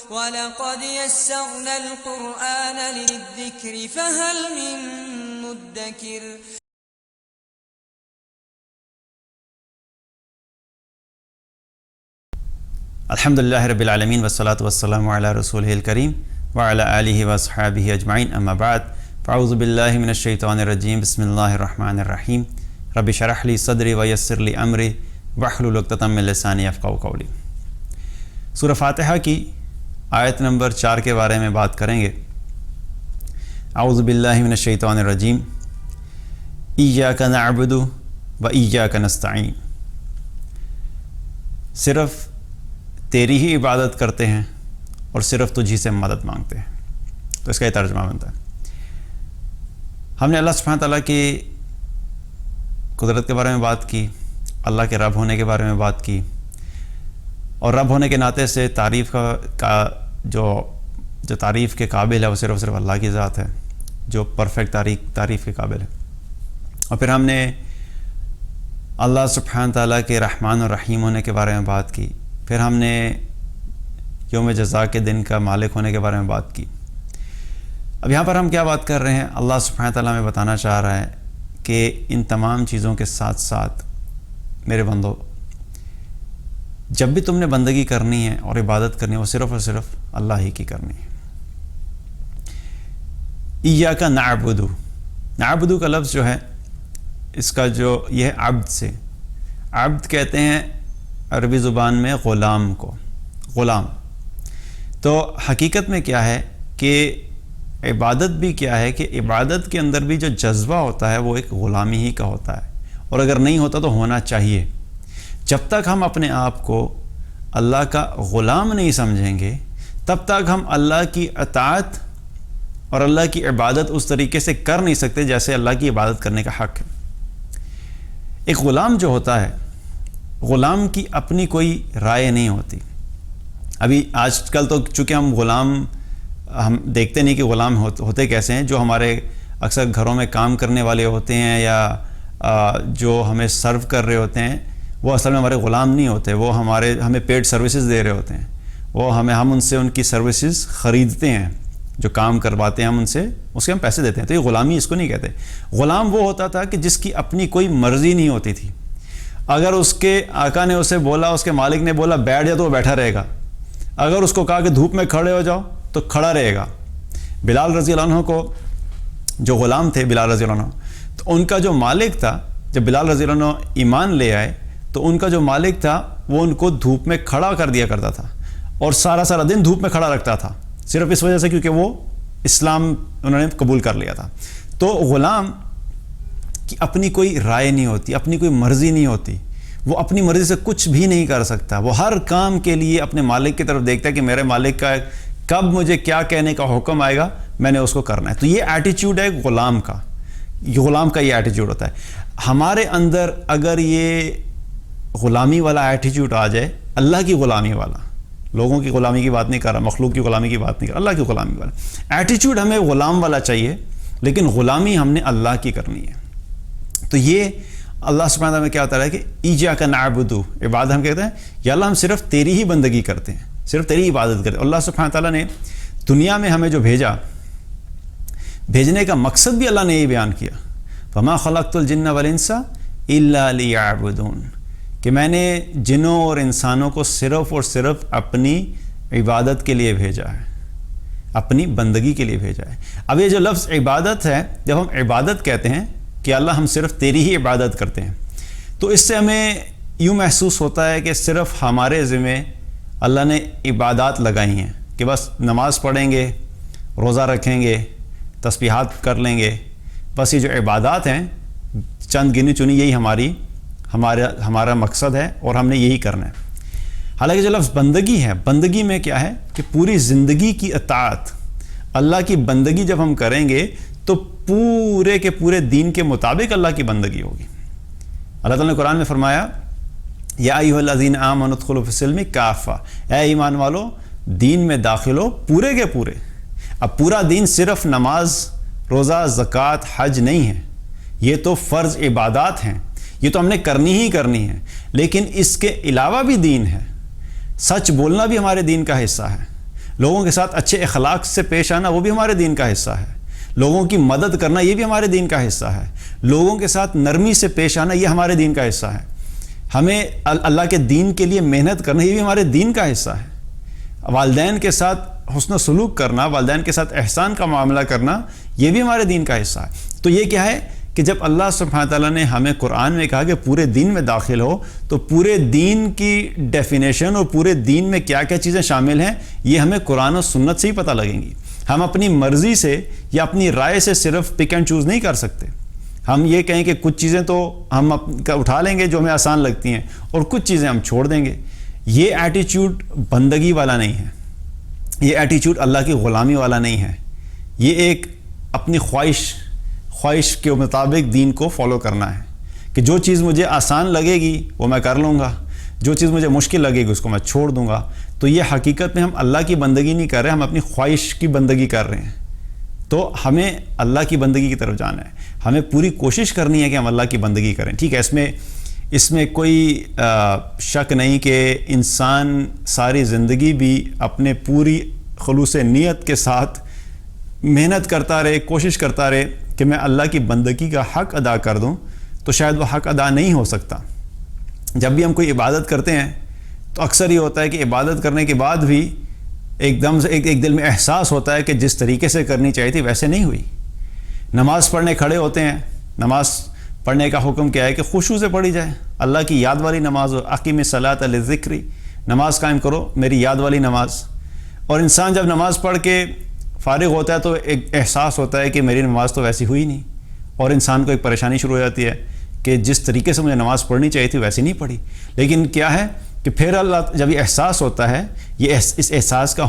وَلَقَدْ يَسَّرْنَا الْقُرْآنَ لِلذِّكْرِ فَهَلْ مِن مُّدَّكِرٍ. الحمدللہ رب العالمین والصلاة والسلام علی رسولہ الکریم وعلی آلہ واصحابہ اجمعین، اما بعد فاعوذ باللہ من الشیطان الرجیم، بسم اللہ الرحمن الرحیم، رب اشرح لی صدری ویسر لی امری واحلل عقدۃ من لسانی یفقہوا قولی۔ سورہ فاتحہ کی آیت نمبر 4 کے بارے میں بات کریں گے۔ اعوذ باللہ من الشیطان الرجیم، ایاک نعبد و ایاک نستعین، صرف تیری ہی عبادت کرتے ہیں اور صرف تجھی سے مدد مانگتے ہیں۔ تو اس کا یہ ترجمہ بنتا ہے۔ ہم نے اللہ سبحانہ تعالیٰ کی قدرت کے بارے میں بات کی، اللہ کے رب ہونے کے بارے میں بات کی، اور رب ہونے کے ناطے سے تعریف کا جو تعریف کے قابل ہے وہ صرف اللہ کی ذات ہے، جو پرفیکٹ تعریف کے قابل ہے۔ اور پھر ہم نے اللہ سبحانہ تعالیٰ کے رحمان اور رحیم ہونے کے بارے میں بات کی، پھر ہم نے یوم جزا کے دن کا مالک ہونے کے بارے میں بات کی۔ اب یہاں پر ہم کیا بات کر رہے ہیں؟ اللہ سبحانہ تعالیٰ میں بتانا چاہ رہا ہے کہ ان تمام چیزوں کے ساتھ ساتھ میرے بندو، جب بھی تم نے بندگی کرنی ہے اور عبادت کرنی ہے وہ صرف اور صرف اللہ ہی کی کرنی ہے۔ ایاک نعبد، نعبد کا لفظ جو ہے اس کا جو یہ ہے عبد سے، عبد کہتے ہیں عربی زبان میں غلام کو، غلام۔ تو حقیقت میں کیا ہے کہ عبادت بھی کیا ہے کہ عبادت کے اندر بھی جو جذبہ ہوتا ہے وہ ایک غلامی ہی کا ہوتا ہے، اور اگر نہیں ہوتا تو ہونا چاہیے۔ جب تک ہم اپنے آپ کو اللہ کا غلام نہیں سمجھیں گے تب تک ہم اللہ کی اطاعت اور اللہ کی عبادت اس طریقے سے کر نہیں سکتے جیسے اللہ کی عبادت کرنے کا حق ہے۔ ایک غلام جو ہوتا ہے، غلام کی اپنی کوئی رائے نہیں ہوتی۔ ابھی آج کل تو چونکہ ہم دیکھتے نہیں کہ غلام ہوتے کیسے ہیں، جو ہمارے اکثر گھروں میں کام کرنے والے ہوتے ہیں یا جو ہمیں سرو کر رہے ہوتے ہیں، وہ اصل میں ہمارے غلام نہیں ہوتے، وہ ہمیں پیڈ سروسز دے رہے ہوتے ہیں، وہ ہم ان سے ان کی سروسز خریدتے ہیں، جو کام کرواتے ہیں ہم ان سے اس کے ہم پیسے دیتے ہیں۔ تو یہ غلامی اس کو نہیں کہتے۔ غلام وہ ہوتا تھا کہ جس کی اپنی کوئی مرضی نہیں ہوتی تھی۔ اگر اس کے آقا نے اسے بولا، اس کے مالک نے بولا بیٹھ جا تو وہ بیٹھا رہے گا، اگر اس کو کہا کہ دھوپ میں کھڑے ہو جاؤ تو کھڑا رہے گا۔ بلال رضی اللہ عنہ کو جو غلام تھے، بلال رضی اللہ عنہ، تو ان کا جو مالک تھا، جب بلال رضی اللہ عنہ ایمان لے آئے تو ان کا جو مالک تھا وہ ان کو دھوپ میں کھڑا کر دیا کرتا تھا، اور سارا دن دھوپ میں کھڑا رکھتا تھا، صرف اس وجہ سے کیونکہ وہ اسلام انہوں نے قبول کر لیا تھا۔ تو غلام کی اپنی کوئی رائے نہیں ہوتی، اپنی کوئی مرضی نہیں ہوتی، وہ اپنی مرضی سے کچھ بھی نہیں کر سکتا۔ وہ ہر کام کے لیے اپنے مالک کی طرف دیکھتا ہے کہ میرے مالک کا کب مجھے کیا کہنے کا حکم آئے گا، میں نے اس کو کرنا ہے۔ تو یہ ایٹیچیوڈ ہے غلام کا، غلام کا یہ ایٹیچیوڈ ہوتا ہے۔ ہمارے اندر اگر یہ غلامی والا ایٹیچیوڈ آ جائے، اللہ کی غلامی والا، لوگوں کی غلامی کی بات نہیں کر رہا، مخلوق کی غلامی کی بات نہیں کر رہا، اللہ کی غلامی والا ایٹیچیوڈ، ہمیں غلام والا چاہیے، لیکن غلامی ہم نے اللہ کی کرنی ہے۔ تو یہ اللہ سبحانہ تعالیٰ میں کیا ہوتا ہے کہ ایاک نعبد، عبادت ہم کہتے ہیں یا اللہ ہم صرف تیری ہی بندگی کرتے ہیں، صرف تیری عبادت کرتے ہیں۔ اللہ سبحانہ تعالیٰ نے دنیا میں ہمیں جو بھیجنے کا مقصد بھی اللہ نے یہ بیان کیا، وما خلقت الجن والانس الا لیعبدون، کہ میں نے جنوں اور انسانوں کو صرف اور صرف اپنی عبادت کے لیے بھیجا ہے، اپنی بندگی کے لیے بھیجا ہے۔ اب یہ جو لفظ عبادت ہے، جب ہم عبادت کہتے ہیں کہ اللہ ہم صرف تیری ہی عبادت کرتے ہیں، تو اس سے ہمیں یوں محسوس ہوتا ہے کہ صرف ہمارے ذمہ اللہ نے عبادات لگائی ہیں کہ بس نماز پڑھیں گے، روزہ رکھیں گے، تسبیحات کر لیں گے، بس یہ جو عبادات ہیں چند گنی چنی، یہی ہمارا مقصد ہے اور ہم نے یہی کرنا ہے۔ حالانکہ جو لفظ بندگی ہے، بندگی میں کیا ہے کہ پوری زندگی کی اطاعت، اللہ کی بندگی جب ہم کریں گے تو پورے کے پورے دین کے مطابق اللہ کی بندگی ہوگی۔ اللہ تعالیٰ نے قرآن میں فرمایا یا ایھا الذین آمنوا ادخلوا فی السلم کافہ، اے ایمان والو دین میں داخل ہو پورے کے پورے۔ اب پورا دین صرف نماز، روزہ، زکوٰۃ، حج نہیں ہے، یہ تو فرض عبادات ہیں، یہ تو ہم نے کرنی ہی کرنی ہے، لیکن اس کے علاوہ بھی دین ہے۔ سچ بولنا بھی ہمارے دین کا حصہ ہے، لوگوں کے ساتھ اچھے اخلاق سے پیش آنا وہ بھی ہمارے دین کا حصہ ہے، لوگوں کی مدد کرنا یہ بھی ہمارے دین کا حصہ ہے، لوگوں کے ساتھ نرمی سے پیش آنا یہ ہمارے دین کا حصہ ہے، ہمیں اللہ کے دین کے لیے محنت کرنا یہ بھی ہمارے دین کا حصہ ہے، والدین کے ساتھ حسن سلوک کرنا، والدین کے ساتھ احسان کا معاملہ کرنا یہ بھی ہمارے دین کا حصہ ہے۔ تو یہ کیا ہے کہ جب اللہ سبحانہ تعالیٰ نے ہمیں قرآن میں کہا کہ پورے دین میں داخل ہو، تو پورے دین کی ڈیفینیشن اور پورے دین میں کیا کیا چیزیں شامل ہیں یہ ہمیں قرآن و سنت سے ہی پتہ لگیں گی۔ ہم اپنی مرضی سے یا اپنی رائے سے صرف پک اینڈ چوز نہیں کر سکتے۔ ہم یہ کہیں کہ کچھ چیزیں تو ہم اٹھا لیں گے جو ہمیں آسان لگتی ہیں اور کچھ چیزیں ہم چھوڑ دیں گے۔ یہ ایٹیچیوڈ بندگی والا نہیں ہے، یہ ایٹیچیوڈ اللہ کی غلامی والا نہیں ہے، یہ ایک اپنی خواہش کے مطابق دین کو فالو کرنا ہے کہ جو چیز مجھے آسان لگے گی وہ میں کر لوں گا، جو چیز مجھے مشکل لگے گی اس کو میں چھوڑ دوں گا۔ تو یہ حقیقت میں ہم اللہ کی بندگی نہیں کر رہے، ہم اپنی خواہش کی بندگی کر رہے ہیں۔ تو ہمیں اللہ کی بندگی کی طرف جانا ہے، ہمیں پوری کوشش کرنی ہے کہ ہم اللہ کی بندگی کریں۔ ٹھیک ہے، اس میں کوئی شک نہیں کہ انسان ساری زندگی بھی اپنے پوری خلوص نیت کے ساتھ محنت کرتا رہے، کوشش کرتا رہے کہ میں اللہ کی بندگی کا حق ادا کر دوں، تو شاید وہ حق ادا نہیں ہو سکتا۔ جب بھی ہم کوئی عبادت کرتے ہیں تو اکثر یہ ہوتا ہے کہ عبادت کرنے کے بعد بھی ایک دم سے ایک دل میں احساس ہوتا ہے کہ جس طریقے سے کرنی چاہیے تھی ویسے نہیں ہوئی۔ نماز پڑھنے کھڑے ہوتے ہیں، نماز پڑھنے کا حکم کیا ہے کہ خشوع سے پڑھی جائے، اللہ کی یاد والی نماز ہو، اقیم الصلاۃ للذکر، نماز قائم کرو میری یاد والی نماز۔ اور انسان جب نماز پڑھ کے فارغ ہوتا ہے تو ایک احساس ہوتا ہے کہ میری نماز تو ویسی ہوئی نہیں، اور انسان کو ایک پریشانی شروع ہو جاتی ہے کہ جس طریقے سے مجھے نماز پڑھنی چاہیے تھی ویسی نہیں پڑھی۔ لیکن کیا ہے کہ پھر اللہ جب یہ احساس ہوتا ہے، اس احساس کا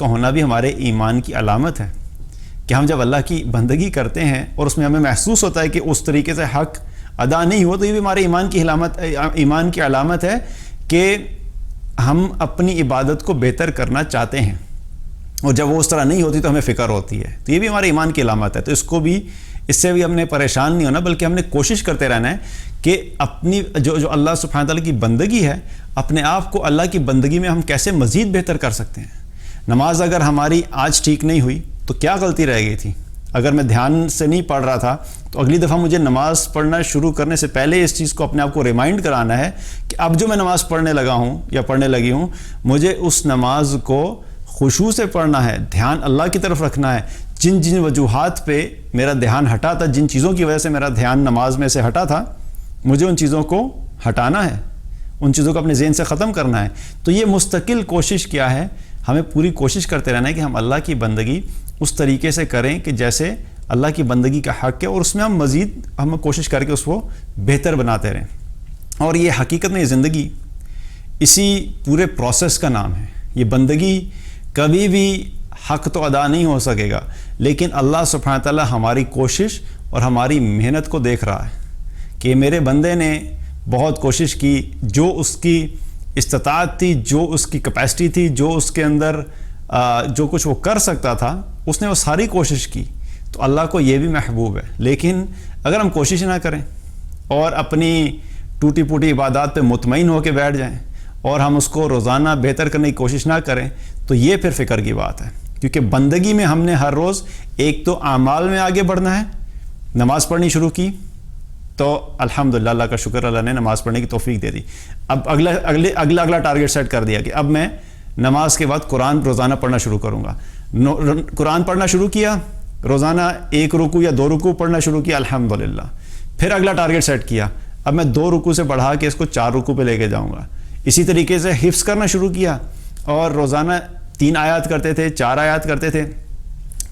ہونا بھی ہمارے ایمان کی علامت ہے کہ ہم جب اللہ کی بندگی کرتے ہیں اور اس میں ہمیں محسوس ہوتا ہے کہ اس طریقے سے حق ادا نہیں ہوا، تو یہ بھی ہمارے ایمان کی علامت ہے کہ ہم اپنی عبادت کو بہتر کرنا چاہتے ہیں، اور جب وہ اس طرح نہیں ہوتی تو ہمیں فکر ہوتی ہے۔ تو یہ بھی ہمارے ایمان کی علامت ہے۔ تو اس سے بھی ہم نے پریشان نہیں ہونا، بلکہ ہم نے کوشش کرتے رہنا ہے کہ اپنی جو اللہ سبحانہ تعالیٰ کی بندگی ہے، اپنے آپ کو اللہ کی بندگی میں ہم کیسے مزید بہتر کر سکتے ہیں۔ نماز اگر ہماری آج ٹھیک نہیں ہوئی تو کیا غلطی رہ گئی تھی؟ اگر میں دھیان سے نہیں پڑھ رہا تھا تو اگلی دفعہ مجھے نماز پڑھنا شروع کرنے سے پہلے اس چیز کو اپنے آپ کو ریمائنڈ کرانا ہے کہ اب جو میں نماز پڑھنے لگا ہوں یا پڑھنے لگی ہوں، مجھے اس نماز کو خشوع سے پڑھنا ہے، دھیان اللہ کی طرف رکھنا ہے۔ جن وجوہات پہ میرا دھیان ہٹا تھا، جن چیزوں کی وجہ سے میرا دھیان نماز میں سے ہٹا تھا، مجھے ان چیزوں کو ہٹانا ہے، ان چیزوں کو اپنے ذہن سے ختم کرنا ہے۔ تو یہ مستقل کوشش کیا ہے، ہمیں پوری کوشش کرتے رہنا ہے کہ ہم اللہ کی بندگی اس طریقے سے کریں کہ جیسے اللہ کی بندگی کا حق ہے، اور اس میں ہم کوشش کر کے اس کو بہتر بناتے رہیں۔ اور یہ حقیقت میں یہ زندگی اسی پورے پروسیس کا نام ہے۔ یہ بندگی کبھی بھی حق تو ادا نہیں ہو سکے گا، لیکن اللہ سبحانہ تعالیٰ ہماری کوشش اور ہماری محنت کو دیکھ رہا ہے کہ میرے بندے نے بہت کوشش کی، جو اس کی استطاعت تھی، جو اس کی کیپیسٹی تھی، جو اس کے اندر جو کچھ وہ کر سکتا تھا، اس نے وہ ساری کوشش کی۔ تو اللہ کو یہ بھی محبوب ہے۔ لیکن اگر ہم کوشش نہ کریں اور اپنی ٹوٹی پوٹی عبادات پہ مطمئن ہو کے بیٹھ جائیں اور ہم اس کو روزانہ بہتر کرنے کی کوشش نہ کریں، تو یہ پھر فکر کی بات ہے، کیونکہ بندگی میں ہم نے ہر روز ایک تو اعمال میں آگے بڑھنا ہے۔ نماز پڑھنی شروع کی تو الحمدللہ، اللہ کا شکر، اللہ نے نماز پڑھنے کی توفیق دے دی۔ اب اگلا ٹارگٹ سیٹ کر دیا کہ اب میں نماز کے بعد قرآن روزانہ پڑھنا شروع کروں گا۔ قرآن پڑھنا شروع کیا، روزانہ 1 رکوع یا 2 رکوع پڑھنا شروع کیا، الحمدللہ۔ پھر اگلا ٹارگٹ سیٹ کیا، اب میں 2 رکوع سے بڑھا کے اس کو 4 رکوع پہ لے کے جاؤں گا۔ اسی طریقے سے حفظ کرنا شروع کیا، اور روزانہ 3 آیات کرتے تھے، 4 آیات کرتے تھے،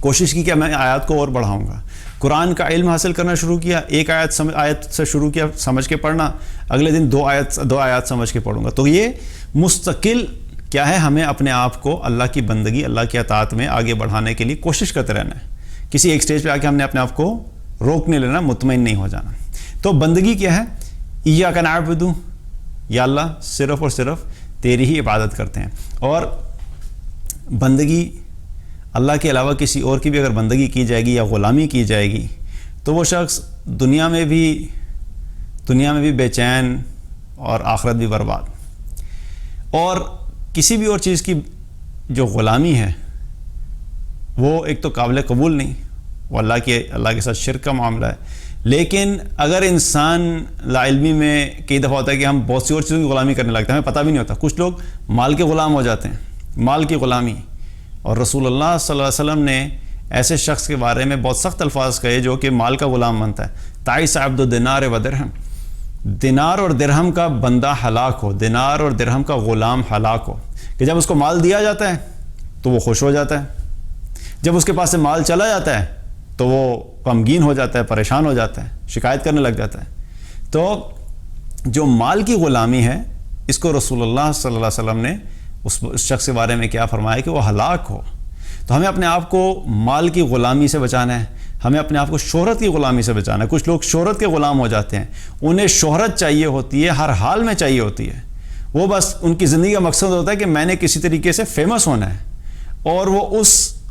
کوشش کی کہ میں آیات کو اور بڑھاؤں گا۔ قرآن کا علم حاصل کرنا شروع کیا، 1 آیت سے شروع کیا سمجھ کے پڑھنا، اگلے دن 2 آیات سمجھ کے پڑھوں گا۔ تو یہ مستقل کیا ہے، ہمیں اپنے آپ کو اللہ کی بندگی، اللہ کی اطاعت میں آگے بڑھانے کے لیے کوشش کرتے رہنا ہے۔ کسی ایک سٹیج پہ آ کے ہم نے اپنے آپ کو روک نہیں لینا، مطمئن نہیں ہو جانا۔ تو بندگی کیا ہے؟ ایاک نعبد، یا اللہ صرف اور صرف تیری ہی عبادت کرتے ہیں۔ اور بندگی اللہ کے علاوہ کسی اور کی بھی اگر بندگی کی جائے گی یا غلامی کی جائے گی تو وہ شخص دنیا میں بھی بے چین اور آخرت بھی برباد۔ اور کسی بھی اور چیز کی جو غلامی ہے وہ ایک تو قابل قبول نہیں، وہ اللہ کے ساتھ شرک کا معاملہ ہے. لیکن اگر انسان لا علمی میں کئی دفعہ ہوتا ہے کہ ہم بہت سی اور چیزوں کی غلامی کرنے لگتے ہیں، ہمیں پتہ بھی نہیں ہوتا. کچھ لوگ مال کے غلام ہو جاتے ہیں، مال کی غلامی. اور رسول اللہ صلی اللہ علیہ وسلم نے ایسے شخص کے بارے میں بہت سخت الفاظ کہے جو کہ مال کا غلام بنتا ہے. تعیس عبد الدینار و درہم، دینار اور درہم کا بندہ ہلاک ہو، دینار اور درہم کا غلام ہلاک ہو. کہ جب اس کو مال دیا جاتا ہے تو وہ خوش ہو جاتا ہے، جب اس کے پاس سے مال چلا جاتا ہے تو وہ غمگین ہو جاتا ہے، پریشان ہو جاتا ہے، شکایت کرنے لگ جاتا ہے. تو جو مال کی غلامی ہے اس کو رسول اللہ صلی اللہ علیہ وسلم نے اس شخص کے بارے میں کیا فرمایا کہ وہ ہلاک ہو. تو ہمیں اپنے آپ کو مال کی غلامی سے بچانا ہے، ہمیں اپنے آپ کو شہرت کی غلامی سے بچانا ہے. کچھ لوگ شہرت کے غلام ہو جاتے ہیں، انہیں شہرت چاہیے ہوتی ہے، ہر حال میں چاہیے ہوتی ہے. وہ بس ان کی زندگی کا مقصد ہوتا ہے کہ میں نے کسی طریقے سے فیمس ہونا ہے، اور وہ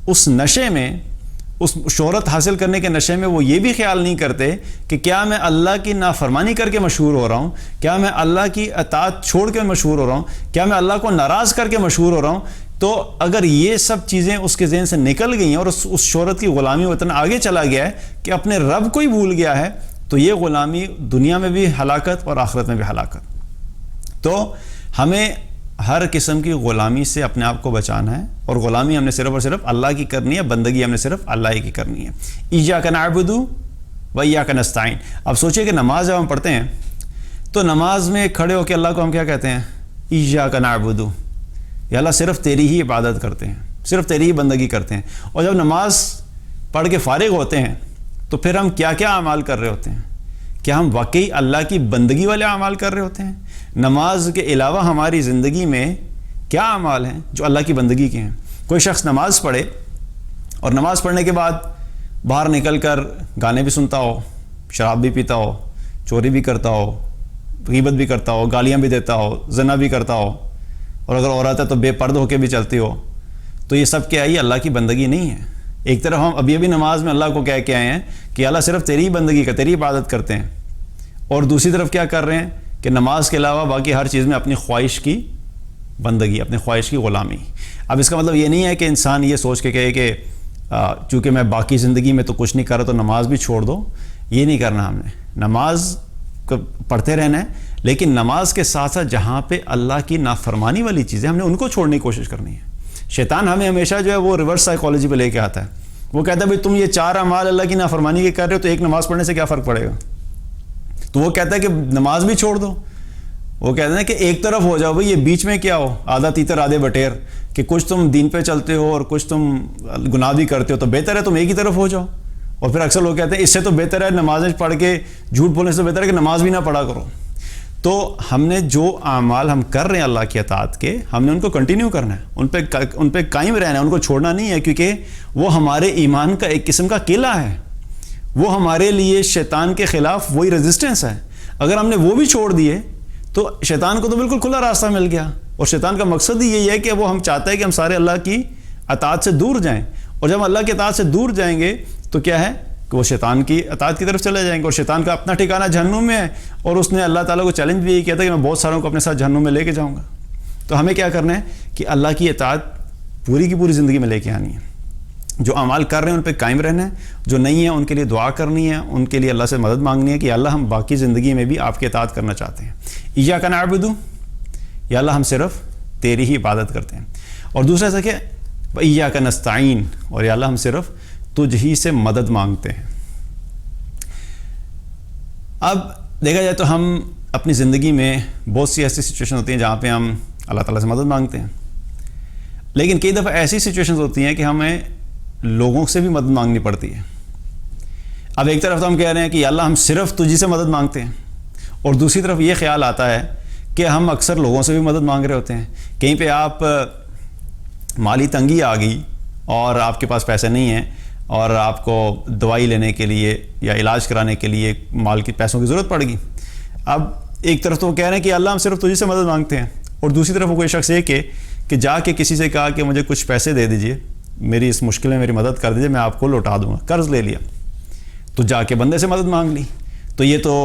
اس نشے میں، اس شہرت حاصل کرنے کے نشے میں وہ یہ بھی خیال نہیں کرتے کہ کیا میں اللہ کی نافرمانی کر کے مشہور ہو رہا ہوں، کیا میں اللہ کی اطاعت چھوڑ کے مشہور ہو رہا ہوں، کیا میں اللہ کو ناراض کر کے مشہور ہو رہا ہوں. تو اگر یہ سب چیزیں اس کے ذہن سے نکل گئی ہیں اور اس شہرت کی غلامی میں اتنا آگے چلا گیا ہے کہ اپنے رب کو ہی بھول گیا ہے، تو یہ غلامی دنیا میں بھی ہلاکت اور آخرت میں بھی ہلاکت. تو ہمیں ہر قسم کی غلامی سے اپنے آپ کو بچانا ہے، اور غلامی ہم نے صرف اور صرف اللہ کی کرنی ہے، بندگی ہم نے صرف اللہ ہی کی کرنی ہے. ایاک نعبد و ایاک نستعین. اب سوچئے کہ نماز جب ہم پڑھتے ہیں تو نماز میں کھڑے ہو کے اللہ کو ہم کیا کہتے ہیں؟ ایاک نعبد، یا اللہ صرف تیری ہی عبادت کرتے ہیں، صرف تیری ہی بندگی کرتے ہیں. اور جب نماز پڑھ کے فارغ ہوتے ہیں تو پھر ہم کیا کیا اعمال کر رہے ہوتے ہیں؟ کیا ہم واقعی اللہ کی بندگی والے اعمال کر رہے ہوتے ہیں؟ نماز کے علاوہ ہماری زندگی میں کیا اعمال ہیں جو اللہ کی بندگی کے ہیں؟ کوئی شخص نماز پڑھے اور نماز پڑھنے کے بعد باہر نکل کر گانے بھی سنتا ہو، شراب بھی پیتا ہو، چوری بھی کرتا ہو، غیبت بھی کرتا ہو، گالیاں بھی دیتا ہو، زنا بھی کرتا ہو، اور اگر عورت ہے تو بے پردہ ہو کے بھی چلتی ہو، تو یہ سب کیا ہے؟ یہ اللہ کی بندگی نہیں ہے. ایک طرف ہم ابھی نماز میں اللہ کو کہہ کے آئے ہیں کہ اللہ صرف تیری بندگی کا، تیری عبادت کرتے ہیں، اور دوسری طرف کیا کر رہے ہیں کہ نماز کے علاوہ باقی ہر چیز میں اپنی خواہش کی بندگی، اپنی خواہش کی غلامی. اب اس کا مطلب یہ نہیں ہے کہ انسان یہ سوچ کے کہے کہ چونکہ میں باقی زندگی میں تو کچھ نہیں کر رہا تو نماز بھی چھوڑ دو. یہ نہیں کرنا ہم نے. نماز کو پڑھتے رہنا ہے، لیکن نماز کے ساتھ ساتھ جہاں پہ اللہ کی نافرمانی والی چیزیں ہم نے ان کو چھوڑنے کی کوشش کرنی ہے. شیطان ہمیں ہمیشہ جو ہے وہ ریورس سائیکالوجی پہ لے کے آتا ہے. وہ کہتا ہے بھئی تم یہ 4 اعمال اللہ کی نافرمانی کے کر رہے ہو تو ایک نماز پڑھنے سے کیا فرق پڑے گا؟ تو وہ کہتا ہے کہ نماز بھی چھوڑ دو. وہ کہتے ہیں کہ ایک طرف ہو جاؤ بھئی، یہ بیچ میں کیا ہو، آدھا تیتر آدھے بٹیر، کہ کچھ تم دین پہ چلتے ہو اور کچھ تم گناہ بھی کرتے ہو، تو بہتر ہے تم ایک ہی طرف ہو جاؤ. اور پھر اکثر لوگ کہتے ہیں اس سے تو بہتر ہے نمازیں پڑھ کے جھوٹ بولنے سے بہتر ہے کہ نماز بھی نہ پڑھا کرو. تو ہم نے جو اعمال ہم کر رہے ہیں اللہ کی اطاعت کے، ہم نے ان کو کنٹینیو کرنا ہے، ان پہ قائم رہنا ہے، ان کو چھوڑنا نہیں ہے، کیونکہ وہ ہمارے ایمان کا ایک قسم کا قلعہ ہے. وہ ہمارے لیے شیطان کے خلاف وہی ریزسٹنس ہے. اگر ہم نے وہ بھی چھوڑ دیے تو شیطان کو تو بالکل کھلا راستہ مل گیا. اور شیطان کا مقصد ہی یہی ہے کہ وہ ہم چاہتا ہے کہ ہم سارے اللہ کی اطاعت سے دور جائیں. اور جب اللہ کی اطاعت سے دور جائیں گے تو کیا ہے کہ وہ شیطان کی اطاعت کی طرف چلے جائیں گے. اور شیطان کا اپنا ٹھکانہ جہنم میں ہے، اور اس نے اللہ تعالیٰ کو چیلنج بھی یہی کیا تھا کہ میں بہت ساروں کو اپنے ساتھ جہنم میں لے کے جاؤں گا. تو ہمیں کیا کرنا ہے کہ اللہ کی اطاعت پوری کی پوری زندگی میں لے کے آنی ہے. جو اعمال کر رہے ہیں ان پہ قائم رہنا ہے، جو نہیں ہے ان کے لیے دعا کرنی ہے، ان کے لیے اللہ سے مدد مانگنی ہے کہ اللہ ہم باقی زندگی میں بھی آپ کی اطاعت کرنا چاہتے ہیں. ایاک نعبد، یا اللہ ہم صرف تیری ہی عبادت کرتے ہیں. اور دوسرا ایسا کہ ایاک نستعین، اور یا اللہ ہم صرف تجھ ہی سے مدد مانگتے ہیں. اب دیکھا جائے تو ہم اپنی زندگی میں بہت سی ایسی سچویشن ہوتی ہیں جہاں پہ ہم اللہ تعالیٰ سے مدد مانگتے ہیں، لیکن کئی دفعہ ایسی سچویشنز ہوتی ہیں کہ ہمیں لوگوں سے بھی مدد مانگنی پڑتی ہے. اب ایک طرف تو ہم کہہ رہے ہیں کہ یا اللہ ہم صرف تجھی سے مدد مانگتے ہیں، اور دوسری طرف یہ خیال آتا ہے کہ ہم اکثر لوگوں سے بھی مدد مانگ رہے ہوتے ہیں. کہیں پہ آپ مالی تنگی آ گئی اور آپ کے پاس پیسے نہیں ہیں، اور آپ کو دوائی لینے کے لیے یا علاج کرانے کے لیے مال کی پیسوں کی ضرورت پڑ گئی. اب ایک طرف تو وہ کہہ رہے ہیں کہ اللہ ہم صرف تجھی سے مدد مانگتے ہیں، اور دوسری طرف وہ کوئی شخص یہ کہ جا کے کسی سے کہا کہ مجھے کچھ پیسے دے دیجئے، میری اس مشکل میں میری مدد کر دیجئے، میں آپ کو لوٹا دوں گا. قرض لے لیا تو جا کے بندے سے مدد مانگ لی. تو یہ تو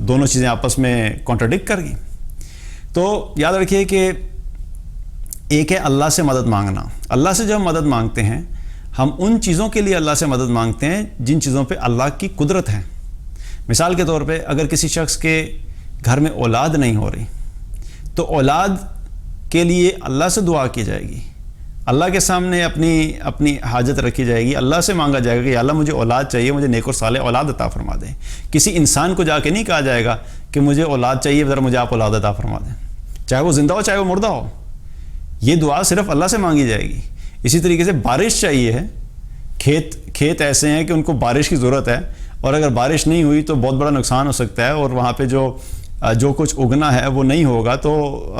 دونوں چیزیں آپس میں کانٹراڈکٹ کر گئی. تو یاد رکھیے کہ ایک ہے اللہ سے مدد مانگنا. اللہ سے جب ہم مدد مانگتے ہیں ہم ان چیزوں کے لیے اللہ سے مدد مانگتے ہیں جن چیزوں پہ اللہ کی قدرت ہے. مثال کے طور پہ اگر کسی شخص کے گھر میں اولاد نہیں ہو رہی تو اولاد کے لیے اللہ سے دعا کی جائے گی, اللہ کے سامنے اپنی حاجت رکھی جائے گی, اللہ سے مانگا جائے گا کہ اللہ مجھے اولاد چاہیے, مجھے نیک اور صالح اولاد عطا فرما دیں. کسی انسان کو جا کے نہیں کہا جائے گا کہ مجھے اولاد چاہیے, ذرا مجھے آپ اولاد عطا فرما دیں, چاہے وہ زندہ ہو چاہے وہ مردہ ہو. یہ دعا صرف اللہ سے مانگی جائے گی. اسی طریقے سے بارش چاہیے ہے, کھیت ایسے ہیں کہ ان کو بارش کی ضرورت ہے, اور اگر بارش نہیں ہوئی تو بہت بڑا نقصان ہو سکتا ہے, اور وہاں پہ جو کچھ اگنا ہے وہ نہیں ہوگا تو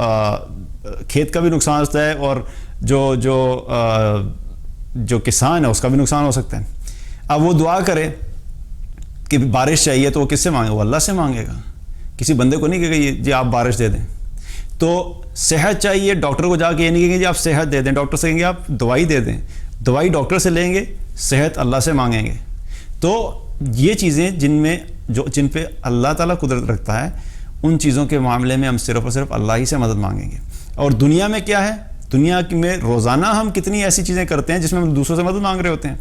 کھیت کا بھی نقصان ہوتا ہے, اور جو کسان ہے اس کا بھی نقصان ہو سکتا ہے. اب وہ دعا کرے کہ بارش چاہیے تو وہ کس سے مانگے؟ وہ اللہ سے مانگے گا, کسی بندے کو نہیں کہے گا جی آپ بارش دے دیں. تو صحت چاہیے, ڈاکٹر کو جا کے یہ نہیں کہیں گے جی آپ صحت دے دیں, ڈاکٹر سے کہیں گے آپ دوائی دے دیں, دوائی ڈاکٹر سے لیں گے, صحت اللہ سے مانگیں گے. تو یہ چیزیں جن پہ اللہ تعالیٰ قدرت رکھتا ہے ان چیزوں کے معاملے میں ہم صرف اور صرف اللہ ہی سے مدد مانگیں گے. اور دنیا میں کیا ہے, دنیا میں روزانہ ہم کتنی ایسی چیزیں کرتے ہیں جس میں ہم دوسروں سے مدد مانگ رہے ہوتے ہیں.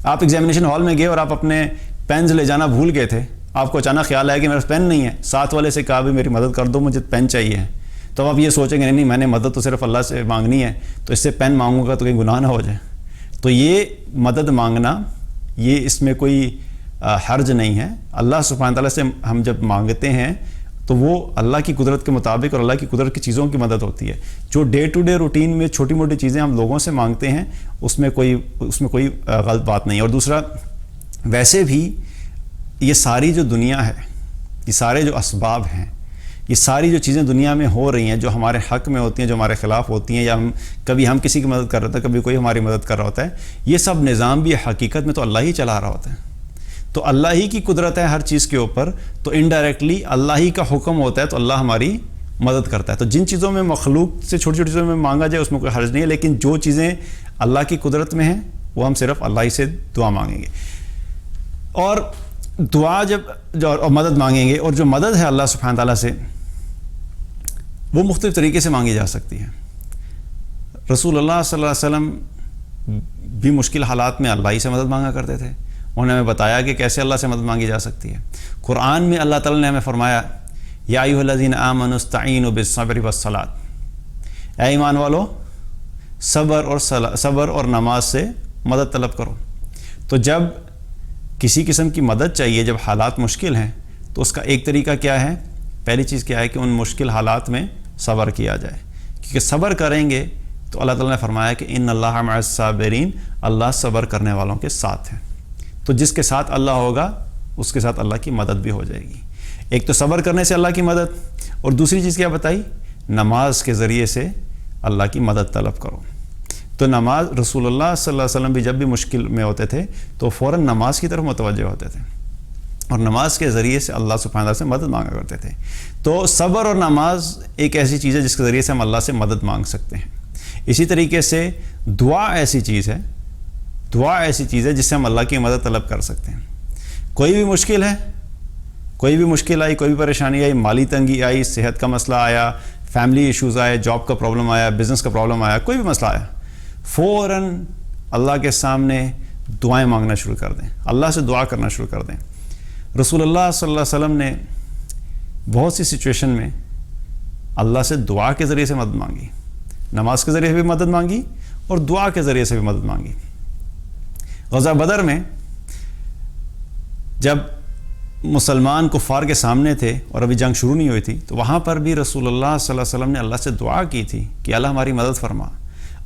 آپ ایگزامینیشن ہال میں گئے اور آپ اپنے پینز لے جانا بھول گئے تھے, آپ کو اچانک خیال آیا کہ میرے پاس پین نہیں ہے, ساتھ والے سے کہا بھی میری مدد کر دو, مجھے پین چاہیے ہے. تو آپ یہ سوچیں گے نہیں میں نے مدد تو صرف اللہ سے مانگنی ہے, تو اس سے پین مانگوں گا تو کہیں گناہ نہ ہو جائے. تو یہ مدد مانگنا یہ اس میں کوئی حرج نہیں ہے. اللہ سبحانہ تعالیٰ سے ہم جب مانگتے ہیں تو وہ اللہ کی قدرت کے مطابق اور اللہ کی قدرت کی چیزوں کی مدد ہوتی ہے. جو ڈے ٹو ڈے روٹین میں چھوٹی موٹی چیزیں ہم لوگوں سے مانگتے ہیں اس میں کوئی غلط بات نہیں. اور دوسرا, ویسے بھی یہ ساری جو دنیا ہے, یہ سارے جو اسباب ہیں, یہ ساری جو چیزیں دنیا میں ہو رہی ہیں جو ہمارے حق میں ہوتی ہیں, جو ہمارے خلاف ہوتی ہیں, یا کبھی ہم کسی کی مدد کر رہا ہوتا ہے, کبھی کوئی ہماری مدد کر رہا ہوتا ہے, یہ سب نظام بھی حقیقت میں تو اللہ ہی چلا رہا ہوتا ہے. تو اللہ ہی کی قدرت ہے ہر چیز کے اوپر, تو انڈائریکٹلی اللہ ہی کا حکم ہوتا ہے تو اللہ ہماری مدد کرتا ہے. تو جن چیزوں میں مخلوق سے چھوٹی چھوٹی چیزوں میں مانگا جائے اس میں کوئی حرج نہیں ہے, لیکن جو چیزیں اللہ کی قدرت میں ہیں وہ ہم صرف اللہ ہی سے دعا مانگیں گے. اور دعا اور مدد مانگیں گے, اور جو مدد ہے اللہ سبحانہ تعالیٰ سے وہ مختلف طریقے سے مانگی جا سکتی ہے. رسول اللہ صلی اللہ علیہ وسلم بھی مشکل حالات میں اللہ ہی سے مدد مانگا کرتے تھے. انہوں نے ہمیں بتایا کہ کیسے اللہ سے مدد مانگی جا سکتی ہے. قرآن میں اللہ تعالیٰ نے ہمیں فرمایا یا ایھا الذین آمنوا استعینوا بالصبر والصلاۃ, اے ایمان والو صبر اور نماز سے مدد طلب کرو. تو جب کسی قسم کی مدد چاہیے, جب حالات مشکل ہیں, تو اس کا ایک طریقہ کیا ہے؟ پہلی چیز کیا ہے کہ ان مشکل حالات میں صبر کیا جائے, کیونکہ صبر کریں گے تو اللہ تعالیٰ نے فرمایا کہ ان اللہ مع الصابرین, اللہ صبر کرنے والوں کے ساتھ ہے. تو جس کے ساتھ اللہ ہوگا اس کے ساتھ اللہ کی مدد بھی ہو جائے گی. ایک تو صبر کرنے سے اللہ کی مدد, اور دوسری چیز کیا بتائی؟ نماز کے ذریعے سے اللہ کی مدد طلب کرو. تو نماز, رسول اللہ صلی اللہ علیہ وسلم بھی جب بھی مشکل میں ہوتے تھے تو فوراً نماز کی طرف متوجہ ہوتے تھے, اور نماز کے ذریعے سے اللہ سبحانہ تعالیٰ سے مدد مانگا کرتے تھے. تو صبر اور نماز ایک ایسی چیز ہے جس کے ذریعے سے ہم اللہ سے مدد مانگ سکتے ہیں. اسی طریقے سے دعا ایسی چیز ہے جس سے ہم اللہ کی مدد طلب کر سکتے ہیں. کوئی بھی مشکل ہے, کوئی بھی مشکل آئی, کوئی بھی پریشانی آئی, مالی تنگی آئی, صحت کا مسئلہ آیا, فیملی ایشوز آئے, جاب کا پرابلم آیا, بزنس کا پرابلم آیا, کوئی بھی مسئلہ آیا, فوراً اللہ کے سامنے دعائیں مانگنا شروع کر دیں, اللہ سے دعا کرنا شروع کر دیں. رسول اللہ صلی اللہ علیہ وسلم نے بہت سی سچویشن میں اللہ سے دعا کے ذریعے سے مدد مانگی, نماز کے ذریعے سے بھی مدد مانگی اور دعا کے ذریعے سے بھی مدد مانگی. غزوہ بدر میں جب مسلمان کفار کے سامنے تھے اور ابھی جنگ شروع نہیں ہوئی تھی, تو وہاں پر بھی رسول اللہ صلی اللہ علیہ وسلم نے اللہ سے دعا کی تھی کہ اللہ ہماری مدد فرما,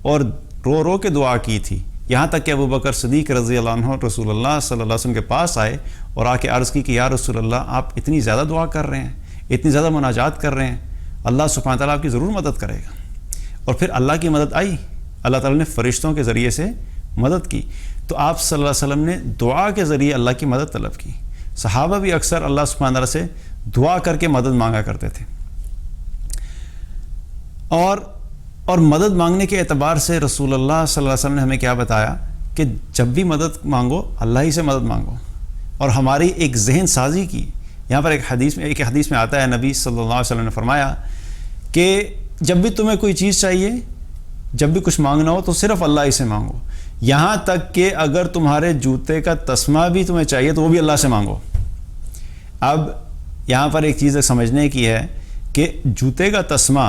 اور رو رو کے دعا کی تھی. یہاں تک کہ ابو بکر صدیق رضی اللہ عنہ رسول اللہ صلی اللہ علیہ وسلم کے پاس آئے اور آ کے عرض کی کہ یا رسول اللہ, آپ اتنی زیادہ دعا کر رہے ہیں, اتنی زیادہ مناجات کر رہے ہیں, اللہ سبحانہ تعالیٰ آپ کی ضرور مدد کرے گا. اور پھر اللہ کی مدد آئی, اللہ تعالیٰ نے فرشتوں کے ذریعے سے مدد کی. تو آپ صلی اللہ علیہ وسلم نے دعا کے ذریعے اللہ کی مدد طلب کی. صحابہ بھی اکثر اللہ سبحانہ تعالیٰ سے دعا کر کے مدد مانگا کرتے تھے. اور مدد مانگنے کے اعتبار سے رسول اللہ صلی اللہ علیہ وسلم نے ہمیں کیا بتایا کہ جب بھی مدد مانگو اللہ ہی سے مدد مانگو. اور ہماری ایک ذہن سازی کی, یہاں پر ایک حدیث میں آتا ہے, نبی صلی اللہ علیہ وسلم نے فرمایا کہ جب بھی تمہیں کوئی چیز چاہیے جب بھی کچھ مانگنا ہو تو صرف اللہ ہی سے مانگو، یہاں تک کہ اگر تمہارے جوتے کا تسمہ بھی تمہیں چاہیے تو وہ بھی اللہ سے مانگو۔ اب یہاں پر ایک چیز سمجھنے کی ہے کہ جوتے کا تسمہ،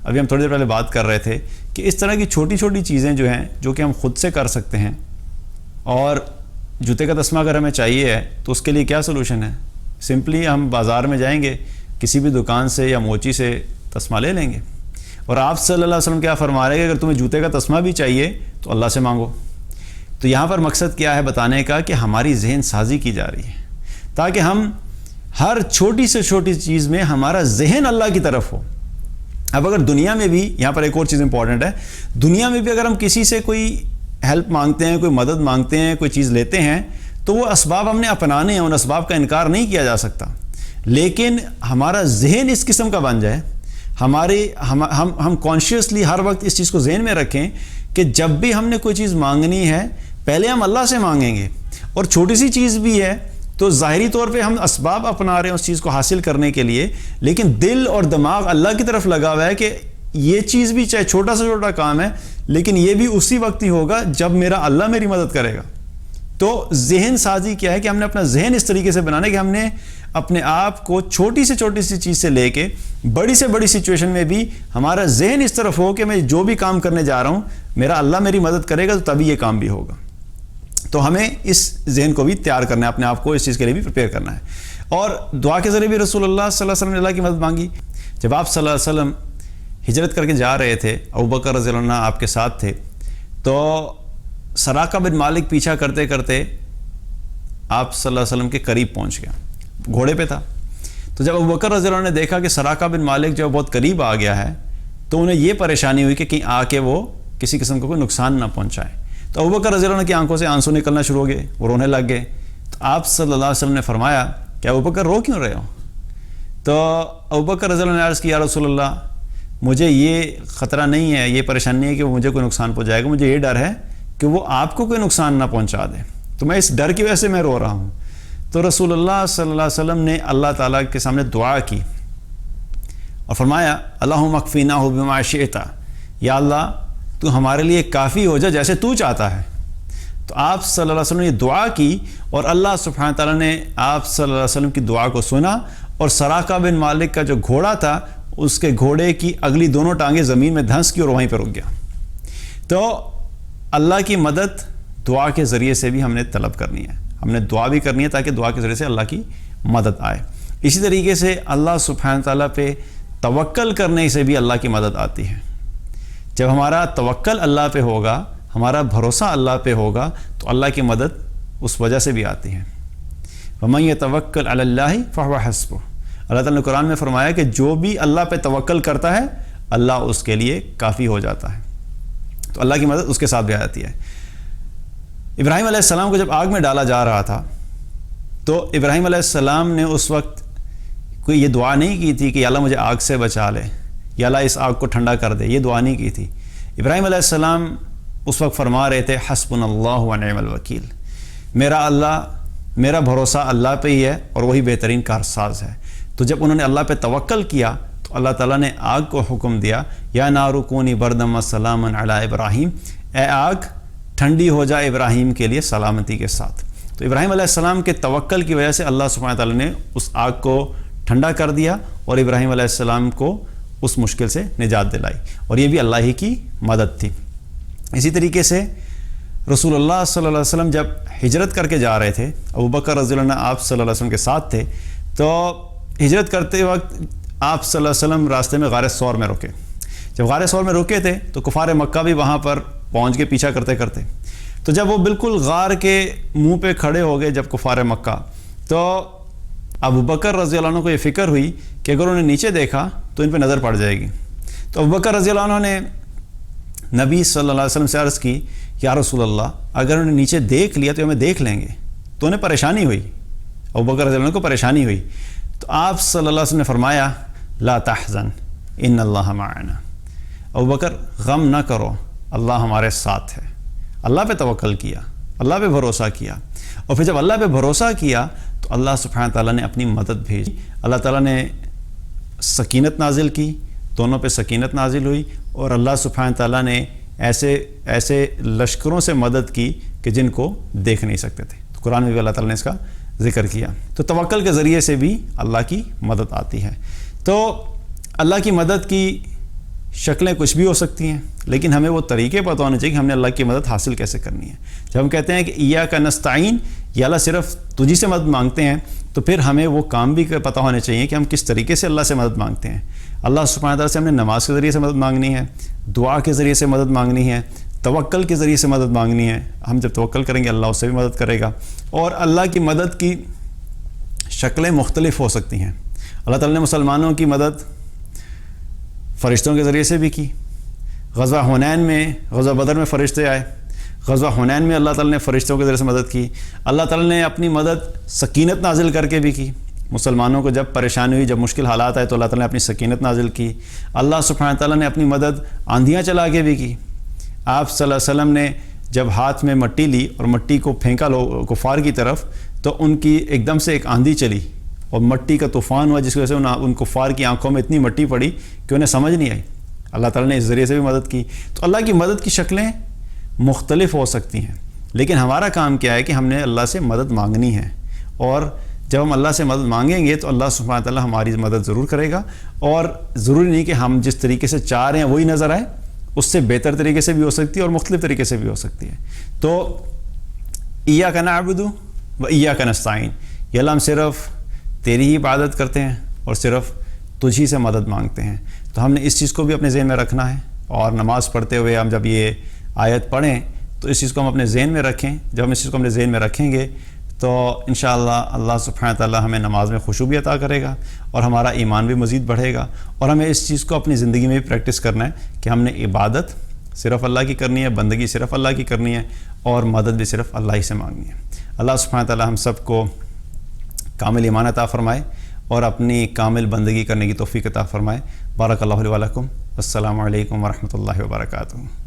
ابھی ہم تھوڑی دیر پہلے بات کر رہے تھے کہ اس طرح کی چھوٹی چھوٹی چیزیں جو ہیں جو کہ ہم خود سے کر سکتے ہیں، اور جوتے کا تسمہ اگر ہمیں چاہیے ہے تو اس کے لیے کیا سلوشن ہے؟ سمپلی ہم بازار میں جائیں گے، کسی بھی دکان سے یا موچی سے تسمہ لے لیں گے، اور آپ صلی اللہ علیہ وسلم کیا فرما رہے ہیں کہ اگر تمہیں جوتے کا تسمہ بھی چاہیے تو اللہ سے مانگو۔ تو یہاں پر مقصد کیا ہے بتانے کا کہ ہماری ذہن سازی کی جا رہی ہے تاکہ ہم ہر چھوٹی سے چھوٹی چیز میں ہمارا ذہن اللہ کی طرف ہو۔ اب اگر دنیا میں بھی، یہاں پر ایک اور چیز امپورٹنٹ ہے، دنیا میں بھی اگر ہم کسی سے کوئی ہیلپ مانگتے ہیں، کوئی مدد مانگتے ہیں، کوئی چیز لیتے ہیں تو وہ اسباب ہم نے اپنانے ہیں، ان اسباب کا انکار نہیں کیا جا سکتا، لیکن ہمارا ذہن اس قسم کا بن جائے، ہم کانشیسلی ہر وقت اس چیز کو ذہن میں رکھیں کہ جب بھی ہم نے کوئی چیز مانگنی ہے پہلے ہم اللہ سے مانگیں گے، اور چھوٹی سی چیز بھی ہے تو ظاہری طور پہ ہم اسباب اپنا رہے ہیں اس چیز کو حاصل کرنے کے لیے، لیکن دل اور دماغ اللہ کی طرف لگا ہوا ہے کہ یہ چیز بھی چاہے چھوٹا سے چھوٹا کام ہے لیکن یہ بھی اسی وقت ہی ہوگا جب میرا اللہ میری مدد کرے گا۔ تو ذہن سازی کیا ہے کہ ہم نے اپنا ذہن اس طریقے سے بنانا کہ ہم نے اپنے آپ کو چھوٹی سے چھوٹی سی چیز سے لے کے بڑی سے بڑی سچویشن میں بھی ہمارا ذہن اس طرف ہو کہ میں جو بھی کام کرنے جا رہا ہوں میرا اللہ میری مدد کرے گا تو تبھی یہ کام بھی ہوگا۔ تو ہمیں اس ذہن کو بھی تیار کرنا ہے، اپنے آپ کو اس چیز کے لیے بھی پریپیئر کرنا ہے۔ اور دعا کے ذریعے بھی رسول اللہ صلی اللہ علیہ وسلم نے اللہ کی مدد مانگی۔ جب آپ صلی اللہ علیہ وسلم ہجرت کر کے جا رہے تھے، ابوبکر رضی اللہ عنہ آپ کے ساتھ تھے، تو سراقہ بن مالک پیچھا کرتے کرتے آپ صلی اللہ علیہ وسلم کے قریب پہنچ گیا، گھوڑے پہ تھا۔ تو جب ابوبکر رضی اللہ عنہ نے دیکھا کہ سراقہ بن مالک جو بہت قریب آ گیا ہے تو انہیں یہ پریشانی ہوئی کہ کہیں آ کے وہ کسی قسم کا کوئی نقصان نہ پہنچائے۔ تو ابوبکر رضی اللہ عنہ کی آنکھوں سے آنسو نکلنا شروع ہو گئے، وہ رونے لگ گئے۔ تو آپ صلی اللہ علیہ وسلم نے فرمایا کہ ابوبکر رو کیوں رہے ہو؟ تو ابوبکر رضی اللہ عنہ نے عرض کیا، یا رسول اللہ مجھے یہ خطرہ نہیں ہے، یہ پریشانی نہیں ہے کہ وہ مجھے کوئی نقصان پہنچائے گا، مجھے یہ ڈر ہے کہ وہ آپ کو کوئی نقصان نہ پہنچا دے، تو میں اس ڈر کی وجہ سے میں رو رہا ہوں۔ تو رسول اللہ صلی اللہ علیہ وسلم نے اللہ تعالیٰ کے سامنے دعا کی اور فرمایا اللہم اکفیناہ بما شئت، یا اللہ تو ہمارے لیے کافی ہو جا جیسے تو چاہتا ہے۔ تو آپ صلی اللہ علیہ وسلم نے یہ دعا کی اور اللہ سبحانہ تعالیٰ نے آپ صلی اللہ علیہ وسلم کی دعا کو سنا، اور سراقہ بن مالک کا جو گھوڑا تھا اس کے گھوڑے کی اگلی دونوں ٹانگیں زمین میں دھنس کی اور وہیں پہ رک گیا۔ تو اللہ کی مدد دعا کے ذریعے سے بھی ہم نے طلب کرنی ہے، ہم نے دعا بھی کرنی ہے تاکہ دعا کے ذریعے سے اللہ کی مدد آئے۔ اسی طریقے سے اللہ سبحانہ تعالیٰ پہ توکل کرنے سے بھی اللہ کی مدد آتی ہے۔ جب ہمارا توکل اللہ پہ ہوگا، ہمارا بھروسہ اللہ پہ ہوگا تو اللہ کی مدد اس وجہ سے بھی آتی ہے۔ وَمَن يَتَوَكَّلْ عَلَى اللَّهِ فَهُوَ حَسْبُهُ، اللہ تعالیٰ نے قرآن میں فرمایا کہ جو بھی اللہ پہ توکل کرتا ہے اللہ اس کے لیے کافی ہو جاتا ہے، تو اللہ کی مدد اس کے ساتھ بھی آتی ہے۔ ابراہیم علیہ السلام کو جب آگ میں ڈالا جا رہا تھا تو ابراہیم علیہ السلام نے اس وقت کوئی یہ دعا نہیں کی تھی کہ یا اللہ مجھے آگ سے بچا لے، یا اللہ اس آگ کو ٹھنڈا کر دے، یہ دعا نہیں کی تھی۔ ابراہیم علیہ السلام اس وقت فرما رہے تھے حسبنا اللہ ونعم الوکیل، میرا اللہ، میرا بھروسہ اللہ پہ ہی ہے اور وہی بہترین کارساز ہے۔ تو جب انہوں نے اللہ پہ توکل کیا تو اللہ تعالیٰ نے آگ کو حکم دیا یا نار کونی بردم وسلاما علی ابراہیم، اے آگ ٹھنڈی ہو جائے ابراہیم کے لیے سلامتی کے ساتھ۔ تو ابراہیم علیہ السلام کے توکل کی وجہ سے اللہ سبحانہ تعالیٰ نے اس آگ کو ٹھنڈا کر دیا اور ابراہیم علیہ السلام کو اس مشکل سے نجات دلائی، اور یہ بھی اللہ ہی کی مدد تھی۔ اسی طریقے سے رسول اللہ صلی اللہ علیہ وسلم جب ہجرت کر کے جا رہے تھے، ابوبکر رضی اللہ عنہ آپ صلی اللہ علیہ وسلم کے ساتھ تھے، تو ہجرت کرتے وقت آپ صلی اللہ علیہ وسلم راستے میں غار ثور میں رکے۔ جب غار ثور میں رکے تھے تو کفار مکہ بھی وہاں پر پہنچ کے پیچھا کرتے کرتے، تو جب وہ بالکل غار کے منہ پہ کھڑے ہو گئے جب کفار مکہ، تو ابوبکر رضی اللہ عنہ کو یہ فکر ہوئی کہ اگر انہیں نیچے دیکھا تو ان پہ نظر پڑ جائے گی۔ تو ابوبکر رضی اللہ عنہ نے نبی صلی اللہ علیہ وسلم سے عرض کی یا رسول اللہ اگر انہیں نیچے دیکھ لیا تو ہمیں دیکھ لیں گے، تو انہیں پریشانی ہوئی، ابوبکر رضی اللہ عنہ کو پریشانی ہوئی۔ تو آپ صلی اللہ علیہ وسلم نے فرمایا لا تحزن ان اللہ معنا، ابوبکر غم نہ کرو، اللہ ہمارے ساتھ ہے۔ اللہ پہ توکل کیا، اللہ پہ بھروسہ کیا، اور پھر جب اللہ پہ بھروسہ کیا تو اللہ سبحانہ تعالیٰ نے اپنی مدد بھیجی، اللہ تعالیٰ نے سکینت نازل کی، دونوں پہ سکینت نازل ہوئی، اور اللہ سبحانہ تعالیٰ نے ایسے لشکروں سے مدد کی کہ جن کو دیکھ نہیں سکتے تھے. تو قرآن میں بھی اللہ تعالیٰ نے اس کا ذکر کیا. تو توکل کے ذریعے سے بھی اللہ کی مدد آتی ہے. تو اللہ کی مدد کی شکلیں کچھ بھی ہو سکتی ہیں، لیکن ہمیں وہ طریقے پتہ ہونے چاہیے کہ ہم نے اللہ کی مدد حاصل کیسے کرنی ہے. جب ہم کہتے ہیں کہ ایاک نستعین، یا اللہ صرف تجھی سے مدد مانگتے ہیں، تو پھر ہمیں وہ کام بھی پتہ ہونے چاہیے کہ ہم کس طریقے سے اللہ سے مدد مانگتے ہیں. اللہ سبحانہ تعالیٰ سے ہم نے نماز کے ذریعے سے مدد مانگنی ہے، دعا کے ذریعے سے مدد مانگنی ہے، توکل کے ذریعے سے مدد مانگنی ہے. ہم جب توکل کریں گے اللہ اس سے بھی مدد کرے گا. اور اللہ کی مدد کی شکلیں مختلف ہو سکتی ہیں. اللہ تعالیٰ نے مسلمانوں کی مدد فرشتوں کے ذریعے سے بھی کی. غزوہ حنین میں، غزوہ بدر میں فرشتے آئے. غزوہ حنین میں اللہ تعالیٰ نے فرشتوں کے ذریعے سے مدد کی. اللہ تعالیٰ نے اپنی مدد سکینت نازل کر کے بھی کی. مسلمانوں کو جب پریشانی ہوئی، جب مشکل حالات آئے، تو اللہ تعالیٰ نے اپنی سکینت نازل کی. اللہ سبحانہ تعالیٰ نے اپنی مدد آندھیاں چلا کے بھی کی. آپ صلی اللہ علیہ وسلم نے جب ہاتھ میں مٹی لی اور مٹی کو پھینکا کفار کی طرف، تو ان کی ایک دم سے ایک آندھی چلی اور مٹی کا طوفان ہوا، جس کی وجہ سے ان کفار کی آنکھوں میں اتنی مٹی پڑی کہ انہیں سمجھ نہیں آئی. اللہ تعالیٰ نے اس ذریعے سے بھی مدد کی. تو اللہ کی مدد کی شکلیں مختلف ہو سکتی ہیں، لیکن ہمارا کام کیا ہے کہ ہم نے اللہ سے مدد مانگنی ہے. اور جب ہم اللہ سے مدد مانگیں گے تو اللہ سبحانہ تعالیٰ ہماری مدد ضرور کرے گا. اور ضروری نہیں کہ ہم جس طریقے سے چاہ رہے ہیں وہی نظر آئے، اس سے بہتر طریقے سے بھی ہو سکتی ہے اور مختلف طریقے سے بھی ہو سکتی ہے. تو ایاک نعبد و ایاک نستعین، یہ اللہ ہم صرف تیری ہی عبادت کرتے ہیں اور صرف تجھی سے مدد مانگتے ہیں. تو ہم نے اس چیز کو بھی اپنے ذہن میں رکھنا ہے. اور نماز پڑھتے ہوئے ہم جب یہ آیت پڑھیں تو اس چیز کو ہم اپنے ذہن میں رکھیں. جب ہم اس چیز کو اپنے ذہن میں رکھیں گے تو انشاءاللہ اللہ سبحانہ تعالیٰ ہمیں نماز میں خشوع بھی عطا کرے گا اور ہمارا ایمان بھی مزید بڑھے گا. اور ہمیں اس چیز کو اپنی زندگی میں بھی پریکٹس کرنا ہے کہ ہم نے عبادت صرف اللہ کی کرنی ہے، بندگی صرف اللہ کی کرنی ہے، اور مدد بھی صرف اللہ ہی سے مانگنی ہے. اللہ سبحانہ تعالیٰ ہم سب کو کامل ایمان عطا فرمائے اور اپنی کامل بندگی کرنے کی توفیق عطا فرمائے. بارک اللہ علیہ ولکم. السلام علیکم ورحمۃ اللہ وبرکاتہ.